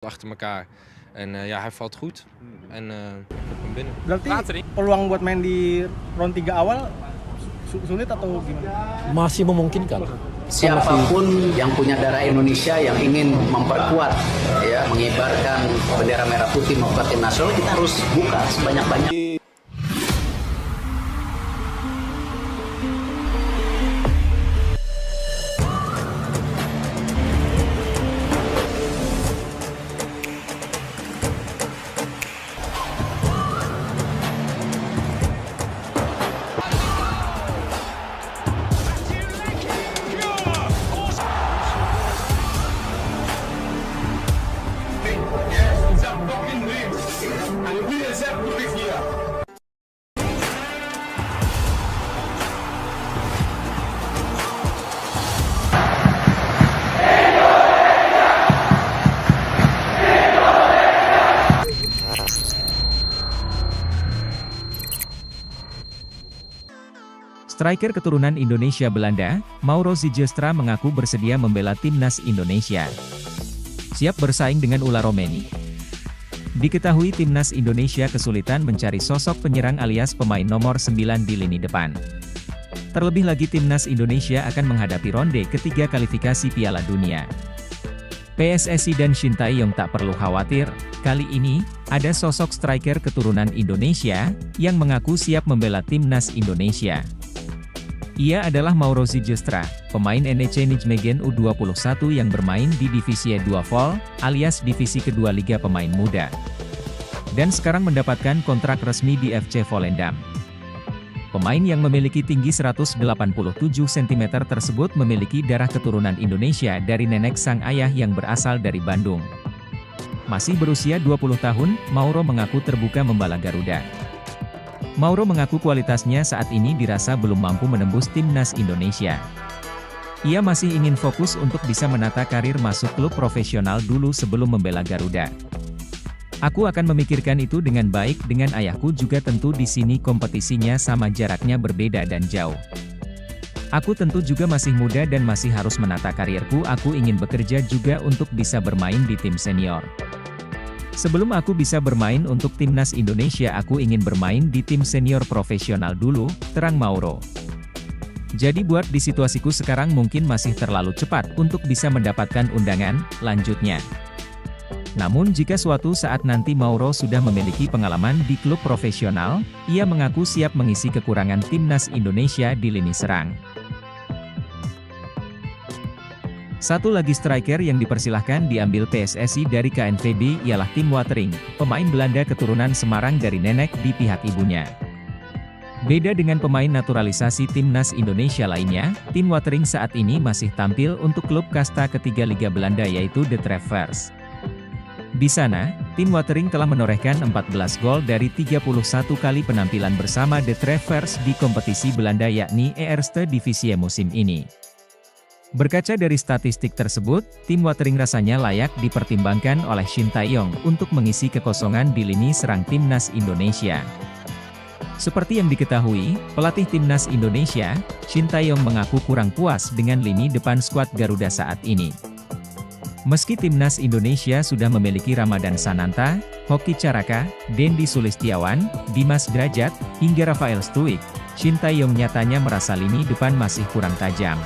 achter elkaar. En ja, hij valt goed en komt hem binnen. Berarti peluang buat main di round 3 awal sulit atau gimana? Masih memungkinkan. Siapapun yang punya darah Indonesia yang ingin memperkuat, ya, mengibarkan bendera merah putih memperkuat tim nasional, kita harus buka sebanyak-banyak. Striker keturunan Indonesia Belanda, Mauro Zylstra mengaku bersedia membela timnas Indonesia. Siap bersaing dengan ular Romeni. Diketahui timnas Indonesia kesulitan mencari sosok penyerang alias pemain nomor 9 di lini depan. Terlebih lagi timnas Indonesia akan menghadapi ronde ketiga kualifikasi Piala Dunia. PSSI dan Shin Tae-yong tak perlu khawatir, kali ini, ada sosok striker keturunan Indonesia, yang mengaku siap membela timnas Indonesia. Ia adalah Mauro Zylstra, pemain NEC Nijmegen U21 yang bermain di Divisi 2 Vol, alias divisi kedua Liga Pemain Muda. Dan sekarang mendapatkan kontrak resmi di FC Volendam. Pemain yang memiliki tinggi 187 cm tersebut memiliki darah keturunan Indonesia dari nenek sang ayah yang berasal dari Bandung. Masih berusia 20 tahun, Mauro mengaku terbuka membela Garuda. Mauro mengaku kualitasnya saat ini dirasa belum mampu menembus timnas Indonesia. Ia masih ingin fokus untuk bisa menata karir masuk klub profesional dulu sebelum membela Garuda. Aku akan memikirkan itu dengan baik dengan ayahku juga tentu di sini kompetisinya sama jaraknya berbeda dan jauh. Aku tentu juga masih muda dan masih harus menata karirku. Aku ingin bekerja juga untuk bisa bermain di tim senior. Sebelum aku bisa bermain untuk timnas Indonesia, aku ingin bermain di tim senior profesional dulu, terang Mauro. Jadi buat di situasiku sekarang mungkin masih terlalu cepat untuk bisa mendapatkan undangan, lanjutnya. Namun jika suatu saat nanti Mauro sudah memiliki pengalaman di klub profesional, ia mengaku siap mengisi kekurangan timnas Indonesia di lini serang. Satu lagi striker yang dipersilahkan diambil PSSI dari KNVB ialah Tim Watering, pemain Belanda keturunan Semarang dari nenek di pihak ibunya. Beda dengan pemain naturalisasi timnas Indonesia lainnya, Tim Watering saat ini masih tampil untuk klub kasta ketiga Liga Belanda yaitu The Travers. Di sana, Tim Watering telah menorehkan 14 gol dari 31 kali penampilan bersama The Travers di kompetisi Belanda yakni Eerste Divisie musim ini. Berkaca dari statistik tersebut, Tim Watering rasanya layak dipertimbangkan oleh Shin Tae-yong untuk mengisi kekosongan di lini serang timnas Indonesia. Seperti yang diketahui, pelatih timnas Indonesia, Shin Tae-yong mengaku kurang puas dengan lini depan skuad Garuda saat ini. Meski timnas Indonesia sudah memiliki Ramadan Sananta, Hoki Caraka, Dendi Sulistiawan, Dimas Drajat, hingga Rafael Struijk, Shin Tae-yong nyatanya merasa lini depan masih kurang tajam.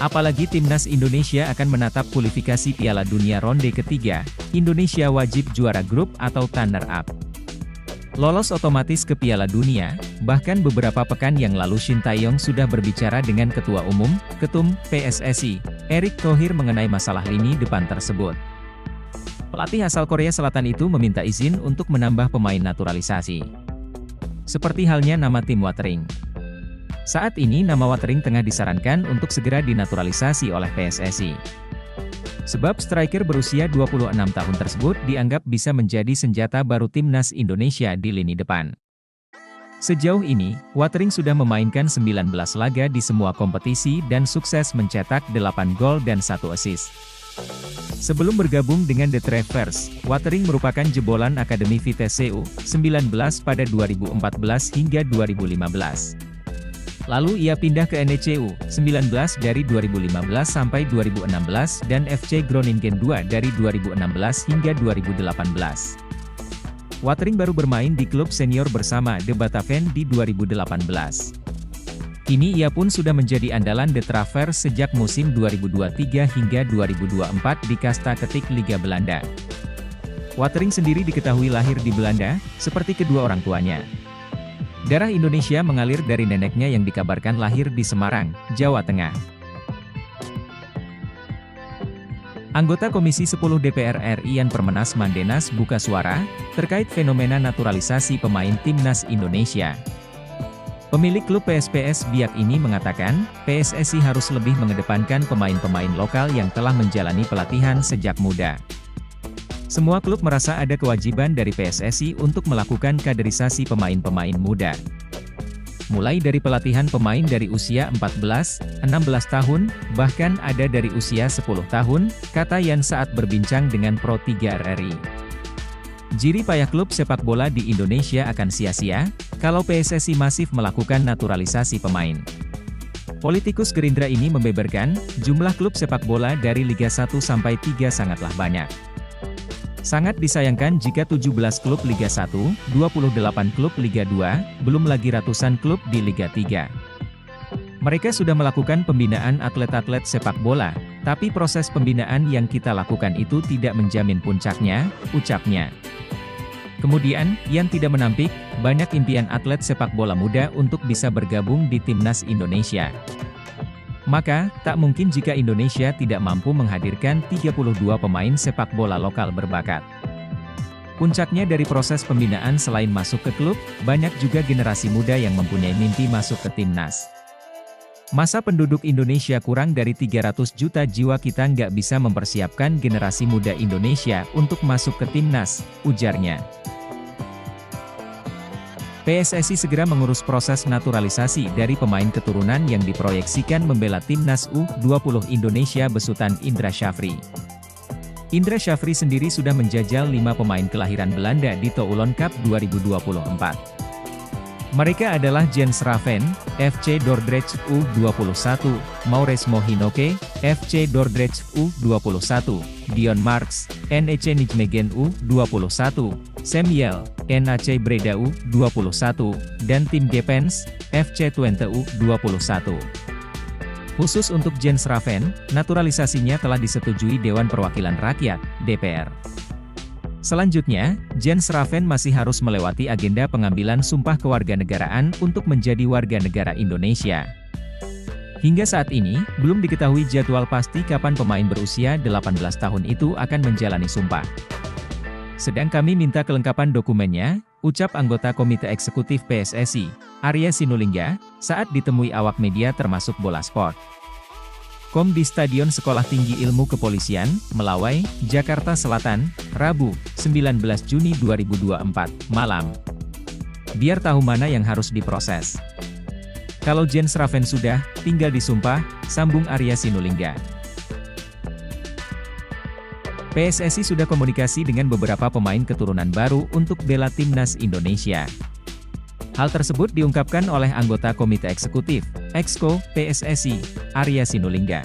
Apalagi timnas Indonesia akan menatap kualifikasi Piala Dunia ronde ketiga, Indonesia wajib juara grup atau runner-up. Lolos otomatis ke Piala Dunia, bahkan beberapa pekan yang lalu Shin Tae-yong sudah berbicara dengan Ketua Umum, Ketum, PSSI, Erick Thohir mengenai masalah lini depan tersebut. Pelatih asal Korea Selatan itu meminta izin untuk menambah pemain naturalisasi. Seperti halnya nama Tim Watering. Saat ini nama Watering tengah disarankan untuk segera dinaturalisasi oleh PSSI. Sebab striker berusia 26 tahun tersebut dianggap bisa menjadi senjata baru timnas Indonesia di lini depan. Sejauh ini, Watering sudah memainkan 19 laga di semua kompetisi dan sukses mencetak 8 gol dan 1 assist. Sebelum bergabung dengan The Travers, Watering merupakan jebolan Akademi Vitesse U19 pada 2014 hingga 2015. Lalu ia pindah ke NECU 19 dari 2015 sampai 2016 dan FC Groningen 2 dari 2016 hingga 2018. Watering baru bermain di klub senior bersama De Bataven di 2018. Kini ia pun sudah menjadi andalan De Travers sejak musim 2023 hingga 2024 di kasta ketik Liga Belanda. Watering sendiri diketahui lahir di Belanda, seperti kedua orang tuanya. Darah Indonesia mengalir dari neneknya yang dikabarkan lahir di Semarang, Jawa Tengah. Anggota Komisi 10 DPR RI Yan Permenas Mandenas buka suara, terkait fenomena naturalisasi pemain Timnas Indonesia. Pemilik klub PSPS Biak ini mengatakan, PSSI harus lebih mengedepankan pemain-pemain lokal yang telah menjalani pelatihan sejak muda. Semua klub merasa ada kewajiban dari PSSI untuk melakukan kaderisasi pemain-pemain muda. Mulai dari pelatihan pemain dari usia 14, 16 tahun, bahkan ada dari usia 10 tahun, kata Yan saat berbincang dengan Pro 3 RRI. Jiri payah klub sepak bola di Indonesia akan sia-sia, kalau PSSI masif melakukan naturalisasi pemain. Politikus Gerindra ini membeberkan, jumlah klub sepak bola dari Liga 1 sampai 3 sangatlah banyak. Sangat disayangkan jika 17 klub Liga 1, 28 klub Liga 2, belum lagi ratusan klub di Liga 3. Mereka sudah melakukan pembinaan atlet-atlet sepak bola, tapi proses pembinaan yang kita lakukan itu tidak menjamin puncaknya, ucapnya. Kemudian, Yan tidak menampik, banyak impian atlet sepak bola muda untuk bisa bergabung di Timnas Indonesia. Maka, tak mungkin jika Indonesia tidak mampu menghadirkan 32 pemain sepak bola lokal berbakat. Puncaknya dari proses pembinaan selain masuk ke klub, banyak juga generasi muda yang mempunyai mimpi masuk ke Timnas. Masa penduduk Indonesia kurang dari 300 juta jiwa, kita nggak bisa mempersiapkan generasi muda Indonesia untuk masuk ke Timnas, ujarnya. PSSI segera mengurus proses naturalisasi dari pemain keturunan yang diproyeksikan membela Timnas U20 Indonesia besutan Indra Syafri. Indra Syafri sendiri sudah menjajal 5 pemain kelahiran Belanda di Toulon Cup 2024. Mereka adalah Jens Raven, FC Dordrecht U21, Mauresmo Hinoke, FC Dordrecht U21, Dion Marks, NEC Nijmegen U21, Samuel, NAC Breda U21, dan tim Gepens, FC Twente U21. Khusus untuk Jens Raven, naturalisasinya telah disetujui Dewan Perwakilan Rakyat, DPR. Selanjutnya, Jens Raven masih harus melewati agenda pengambilan sumpah kewarganegaraan untuk menjadi warga negara Indonesia. Hingga saat ini, belum diketahui jadwal pasti kapan pemain berusia 18 tahun itu akan menjalani sumpah. Sedang kami minta kelengkapan dokumennya, ucap anggota Komite Eksekutif PSSI, Arya Sinulinga, saat ditemui awak media termasuk Bola Sport. Di Stadion Sekolah Tinggi Ilmu Kepolisian, Melawai, Jakarta Selatan, Rabu, 19 Juni 2024, malam. Biar tahu mana yang harus diproses. Kalau Jens Raven sudah, tinggal disumpah, sambung Arya Sinulinga. PSSI sudah komunikasi dengan beberapa pemain keturunan baru untuk bela Timnas Indonesia. Hal tersebut diungkapkan oleh anggota Komite Eksekutif, Exco, PSSI, Arya Sinulinga.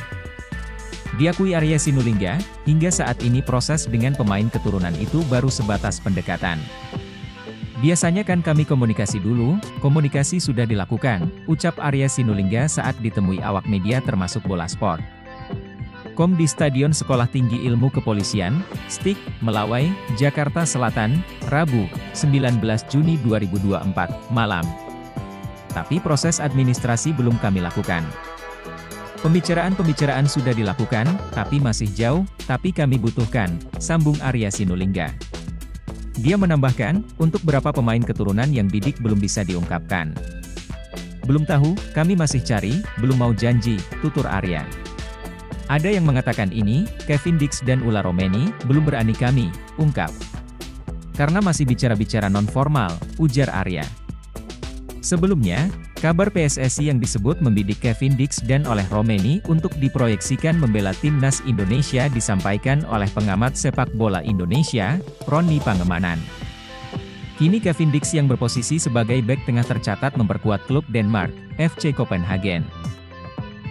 Diakui Arya Sinulinga, hingga saat ini proses dengan pemain keturunan itu baru sebatas pendekatan. Biasanya kan kami komunikasi dulu, komunikasi sudah dilakukan, ucap Arya Sinulinga saat ditemui awak media termasuk Bola Sport. Di Stadion Sekolah Tinggi Ilmu Kepolisian, STIK, Melawai, Jakarta Selatan, Rabu, 19 Juni 2024, malam. Tapi proses administrasi belum kami lakukan. Pembicaraan-pembicaraan sudah dilakukan, tapi masih jauh, tapi kami butuhkan, sambung Arya Sinulinga. Dia menambahkan, untuk berapa pemain keturunan yang bidik belum bisa diungkapkan. Belum tahu, kami masih cari, belum mau janji, tutur Arya. Ada yang mengatakan ini, Kevin Dix dan Ula Romeni, belum berani kami, ungkap. Karena masih bicara-bicara non-formal, ujar Arya. Sebelumnya, kabar PSSI yang disebut membidik Kevin Dix dan oleh Romeni untuk diproyeksikan membela Timnas Indonesia disampaikan oleh pengamat sepak bola Indonesia, Roni Pangemanan. Kini Kevin Dix yang berposisi sebagai bek tengah tercatat memperkuat klub Denmark, FC Copenhagen.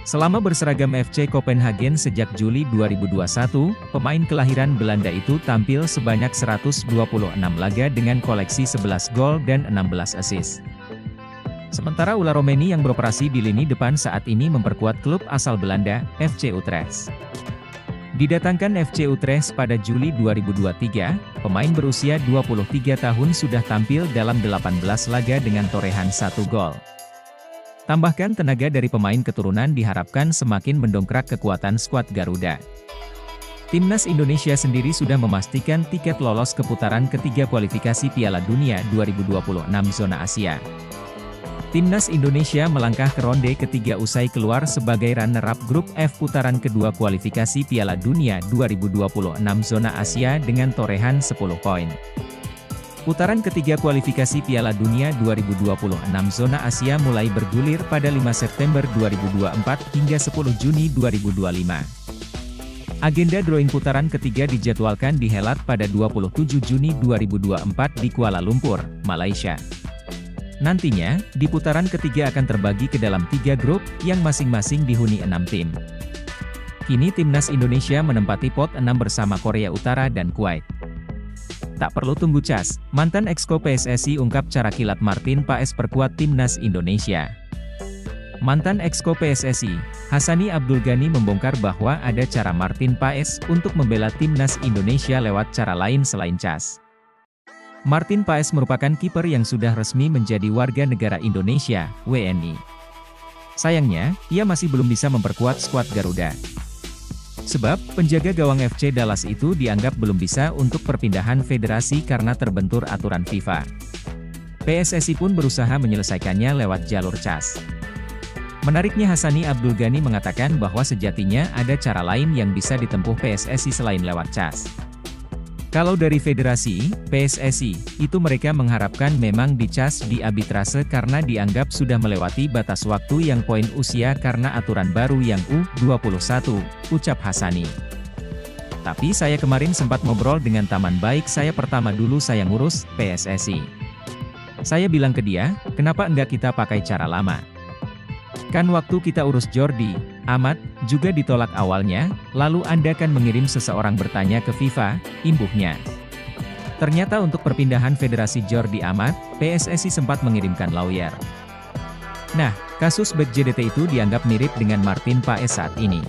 Selama berseragam FC Copenhagen sejak Juli 2021, pemain kelahiran Belanda itu tampil sebanyak 126 laga dengan koleksi 11 gol dan 16 assist. Sementara Ula Romeni yang beroperasi di lini depan saat ini memperkuat klub asal Belanda, FC Utrecht. Didatangkan FC Utrecht pada Juli 2023, pemain berusia 23 tahun sudah tampil dalam 18 laga dengan torehan 1 gol. Tambahkan tenaga dari pemain keturunan diharapkan semakin mendongkrak kekuatan skuad Garuda. Timnas Indonesia sendiri sudah memastikan tiket lolos ke putaran ketiga kualifikasi Piala Dunia 2026 zona Asia. Timnas Indonesia melangkah ke ronde ketiga usai keluar sebagai runner-up grup F putaran kedua kualifikasi Piala Dunia 2026 zona Asia dengan torehan 10 poin. Putaran ketiga kualifikasi Piala Dunia 2026 zona Asia mulai bergulir pada 5 September 2024 hingga 10 Juni 2025. Agenda drawing putaran ketiga dijadwalkan dihelat pada 27 Juni 2024 di Kuala Lumpur, Malaysia. Nantinya, di putaran ketiga akan terbagi ke dalam 3 grup, yang masing-masing dihuni 6 tim. Kini Timnas Indonesia menempati pot 6 bersama Korea Utara dan Kuwait. Tak perlu tunggu cas, mantan exco PSSI ungkap cara kilat Martin Paes perkuat Timnas Indonesia. Mantan exco PSSI, Hassani Abdul Ghani membongkar bahwa ada cara Martin Paes untuk membela Timnas Indonesia lewat cara lain selain cas. Martin Paes merupakan kiper yang sudah resmi menjadi warga negara Indonesia, WNI. Sayangnya, ia masih belum bisa memperkuat skuad Garuda. Sebab, penjaga gawang FC Dallas itu dianggap belum bisa untuk perpindahan federasi karena terbentur aturan FIFA. PSSI pun berusaha menyelesaikannya lewat jalur cas. Menariknya Hassani Abdul Ghani mengatakan bahwa sejatinya ada cara lain yang bisa ditempuh PSSI selain lewat cas. Kalau dari federasi, PSSI, itu mereka mengharapkan memang dicas di arbitrase karena dianggap sudah melewati batas waktu yang poin usia karena aturan baru yang U21, ucap Hassani. Tapi saya kemarin sempat ngobrol dengan Taman Baik saya pertama dulu saya ngurus, PSSI. Saya bilang ke dia, kenapa enggak kita pakai cara lama? Kan waktu kita urus Jordi Amat, juga ditolak awalnya, lalu Anda kan mengirim seseorang bertanya ke FIFA, imbuhnya. Ternyata untuk perpindahan Federasi Jordi Amat, PSSI sempat mengirimkan lawyer. Nah, kasus bek JDT itu dianggap mirip dengan Martin Paes saat ini.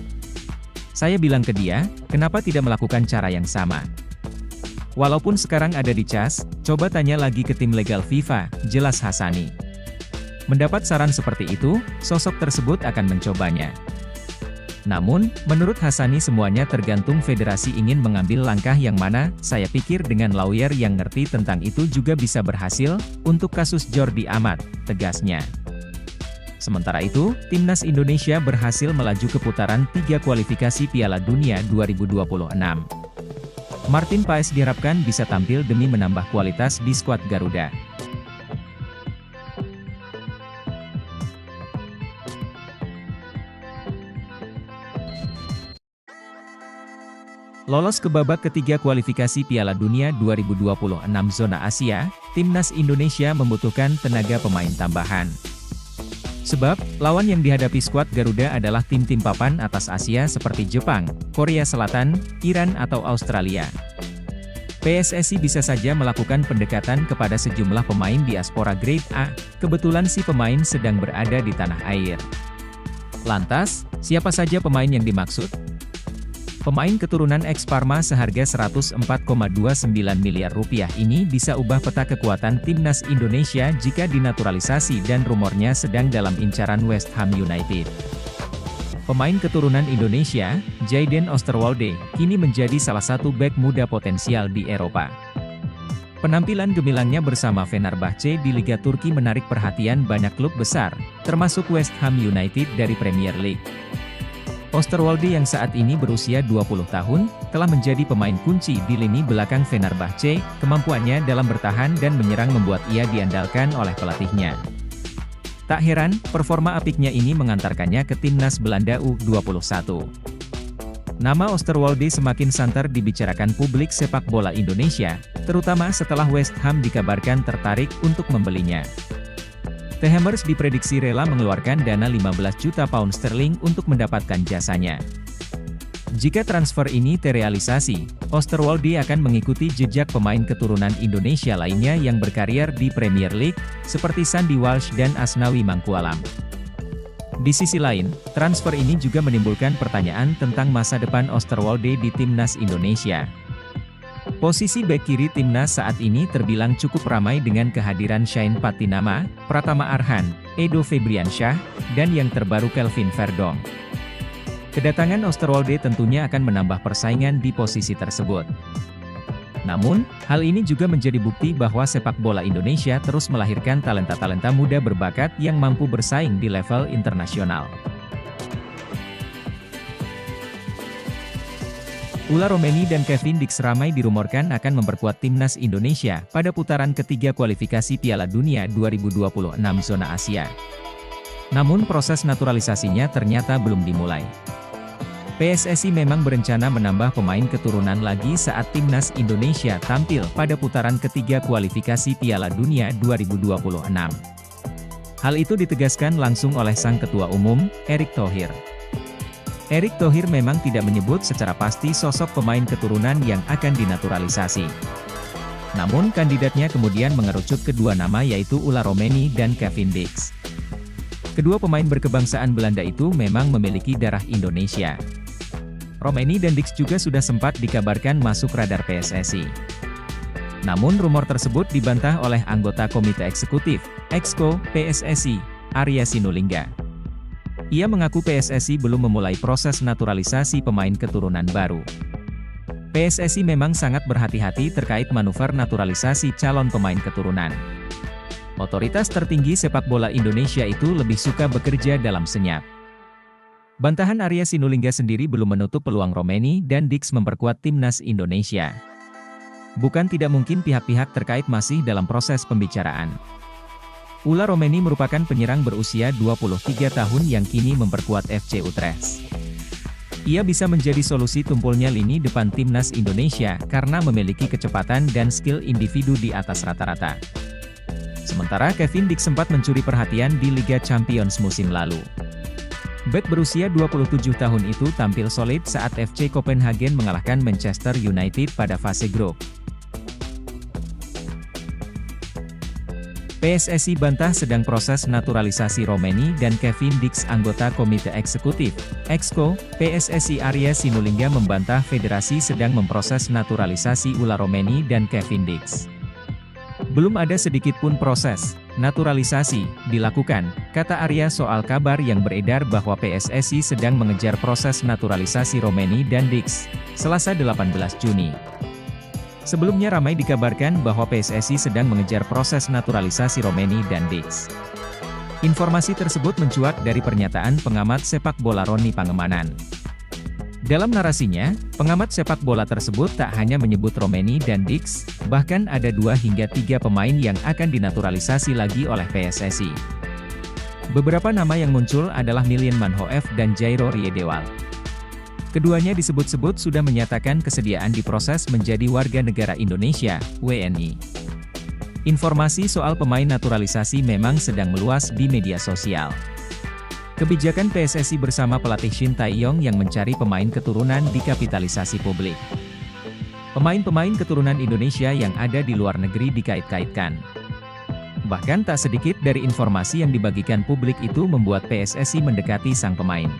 Saya bilang ke dia, kenapa tidak melakukan cara yang sama? Walaupun sekarang ada di cas, coba tanya lagi ke tim legal FIFA, jelas Hassani. Mendapat saran seperti itu, sosok tersebut akan mencobanya. Namun, menurut Hassani semuanya tergantung federasi ingin mengambil langkah yang mana, saya pikir dengan lawyer yang ngerti tentang itu juga bisa berhasil, untuk kasus Jordi Amat, tegasnya. Sementara itu, Timnas Indonesia berhasil melaju ke putaran 3 kualifikasi Piala Dunia 2026. Martin Paes diharapkan bisa tampil demi menambah kualitas di skuad Garuda. Lolos ke babak ketiga kualifikasi Piala Dunia 2026 zona Asia, Timnas Indonesia membutuhkan tenaga pemain tambahan. Sebab, lawan yang dihadapi skuad Garuda adalah tim-tim papan atas Asia seperti Jepang, Korea Selatan, Iran atau Australia. PSSI bisa saja melakukan pendekatan kepada sejumlah pemain diaspora grade A, kebetulan si pemain sedang berada di tanah air. Lantas, siapa saja pemain yang dimaksud? Pemain keturunan ex-Parma seharga Rp104,29 miliar ini bisa ubah peta kekuatan Timnas Indonesia jika dinaturalisasi dan rumornya sedang dalam incaran West Ham United. Pemain keturunan Indonesia, Jayden Oosterwolde, kini menjadi salah satu bek muda potensial di Eropa. Penampilan gemilangnya bersama Fenerbahce di Liga Turki menarik perhatian banyak klub besar, termasuk West Ham United dari Premier League. Oosterwolde yang saat ini berusia 20 tahun, telah menjadi pemain kunci di lini belakang Fenerbahce, kemampuannya dalam bertahan dan menyerang membuat ia diandalkan oleh pelatihnya. Tak heran, performa apiknya ini mengantarkannya ke Timnas Belanda U21. Nama Oosterwolde semakin santer dibicarakan publik sepak bola Indonesia, terutama setelah West Ham dikabarkan tertarik untuk membelinya. The Hammers diprediksi rela mengeluarkan dana 15 juta pound sterling untuk mendapatkan jasanya. Jika transfer ini terrealisasi, Oosterwolde akan mengikuti jejak pemain keturunan Indonesia lainnya yang berkarir di Premier League, seperti Sandy Walsh dan Asnawi Mangkualam. Di sisi lain, transfer ini juga menimbulkan pertanyaan tentang masa depan Oosterwolde di timnas Indonesia. Posisi bek kiri timnas saat ini terbilang cukup ramai dengan kehadiran Shane Patinama, Pratama Arhan, Edo Febriansyah, dan yang terbaru Kelvin Verdong. Kedatangan Oosterwolde tentunya akan menambah persaingan di posisi tersebut. Namun, hal ini juga menjadi bukti bahwa sepak bola Indonesia terus melahirkan talenta-talenta muda berbakat yang mampu bersaing di level internasional. Ula Romeni dan Kevin Dix ramai dirumorkan akan memperkuat timnas Indonesia pada putaran ketiga kualifikasi Piala Dunia 2026 zona Asia. Namun proses naturalisasinya ternyata belum dimulai. PSSI memang berencana menambah pemain keturunan lagi saat timnas Indonesia tampil pada putaran ketiga kualifikasi Piala Dunia 2026. Hal itu ditegaskan langsung oleh sang ketua umum, Erick Thohir. Erick Thohir memang tidak menyebut secara pasti sosok pemain keturunan yang akan dinaturalisasi. Namun kandidatnya kemudian mengerucut kedua nama yaitu Ula Romeni dan Kevin Dix. Kedua pemain berkebangsaan Belanda itu memang memiliki darah Indonesia. Romeni dan Dix juga sudah sempat dikabarkan masuk radar PSSI. Namun rumor tersebut dibantah oleh anggota Komite Eksekutif, Exco, PSSI, Arya Sinulinga. Ia mengaku PSSI belum memulai proses naturalisasi pemain keturunan baru. PSSI memang sangat berhati-hati terkait manuver naturalisasi calon pemain keturunan. Otoritas tertinggi sepak bola Indonesia itu lebih suka bekerja dalam senyap. Bantahan Arya Sinulinga sendiri belum menutup peluang Romeni dan Dix memperkuat timnas Indonesia. Bukan tidak mungkin pihak-pihak terkait masih dalam proses pembicaraan. Ula Romeni merupakan penyerang berusia 23 tahun yang kini memperkuat FC Utrecht. Ia bisa menjadi solusi tumpulnya lini depan timnas Indonesia karena memiliki kecepatan dan skill individu di atas rata-rata. Sementara Kevin Dix sempat mencuri perhatian di Liga Champions musim lalu. Bek berusia 27 tahun itu tampil solid saat FC Copenhagen mengalahkan Manchester United pada fase grup. PSSI bantah sedang proses naturalisasi Romeni dan Kevin Dix. Anggota Komite Eksekutif, Exco, PSSI Arya Sinulinga membantah federasi sedang memproses naturalisasi Ula Romeni dan Kevin Dix. Belum ada sedikit pun proses naturalisasi dilakukan, kata Arya soal kabar yang beredar bahwa PSSI sedang mengejar proses naturalisasi Romeni dan Dix, Selasa 18 Juni. Sebelumnya ramai dikabarkan bahwa PSSI sedang mengejar proses naturalisasi Romeni dan Dix. Informasi tersebut mencuat dari pernyataan pengamat sepak bola Roni Pangemanan. Dalam narasinya, pengamat sepak bola tersebut tak hanya menyebut Romeni dan Dix, bahkan ada 2 hingga 3 pemain yang akan dinaturalisasi lagi oleh PSSI. Beberapa nama yang muncul adalah Milian Manhoef dan Jairo Riedewal. Keduanya disebut-sebut sudah menyatakan kesediaan diproses menjadi warga negara Indonesia, WNI. Informasi soal pemain naturalisasi memang sedang meluas di media sosial. Kebijakan PSSI bersama pelatih Shin Tae-yong yang mencari pemain keturunan dikapitalisasi publik. Pemain-pemain keturunan Indonesia yang ada di luar negeri dikait-kaitkan. Bahkan tak sedikit dari informasi yang dibagikan publik itu membuat PSSI mendekati sang pemain.